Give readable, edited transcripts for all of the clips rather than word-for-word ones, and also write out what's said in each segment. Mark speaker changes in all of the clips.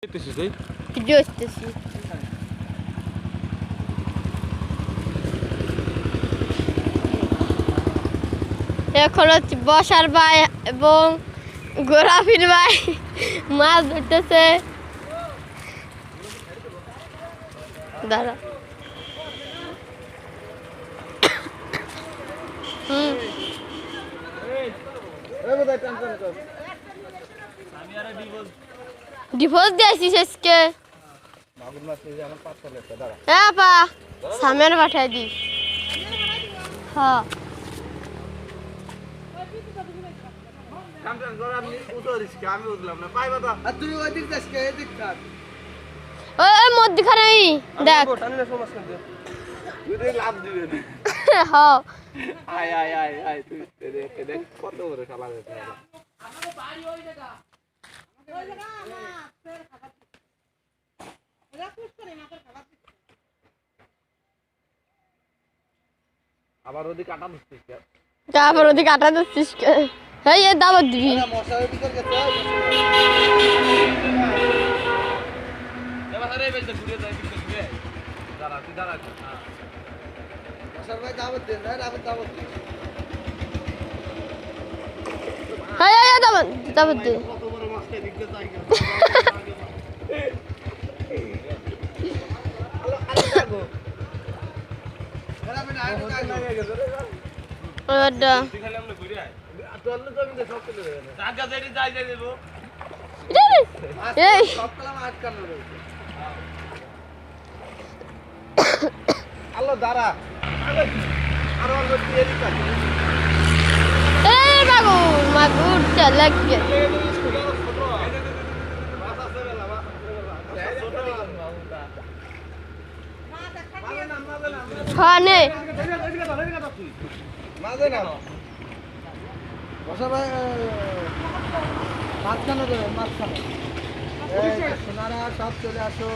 Speaker 1: Video আসতেছি। এখন হচ্ছে বসার ভাই এবং গোরাফির ভাই মাছ ধরতেছে। দাঁড়া ডিভোর্স দিয়েছিস আজকে? হ্যাঁ পা সামনে পাঠাই দিস। হ্যাঁ ওই মধ্যখানে দেখ। হ্যাঁ
Speaker 2: কত বড় খেলা আবার ওদিকে কাটা দিচ্ছিস
Speaker 1: আবার ওদিকে কাটা দিচ্ছিস হ্যাঁ এ দাবার দিবি। হ্যাঁ দাবার দে।
Speaker 2: আল্লাহ দাঁড়া
Speaker 1: মাগুর চালাক খানে
Speaker 2: সোনারা সব চলে আসো।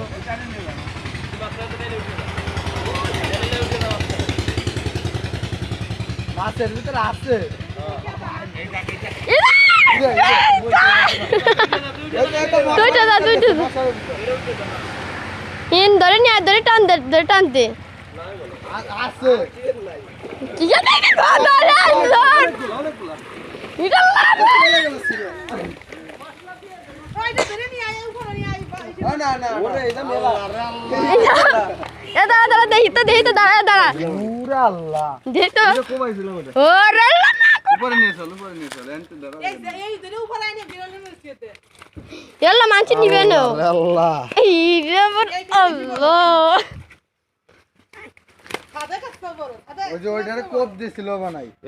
Speaker 2: মাছের ভিতরে আছে
Speaker 1: ধরে নিয়ে ধরে টানতে ধরে টানতে
Speaker 2: আছে
Speaker 1: দাঁড়া দেখি তো দাঁড়া দাঁড়া দেখি তো এল্লা মানছি নিবে না।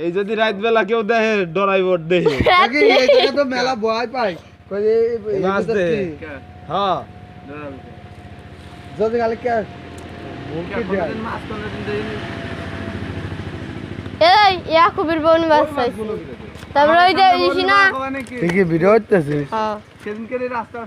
Speaker 2: এই যদি রাত বেলা কেউ দেখে ডরাইব দেখে মেলা ভয় পাই যদি খালি
Speaker 1: এই ইয়াকুবের বোন বাসাই তারপরে ওই যে ইসিনা
Speaker 2: ঠিকই ভিডিও হচ্ছে
Speaker 1: হ্যাঁ
Speaker 2: সেদিনকে রাস্তার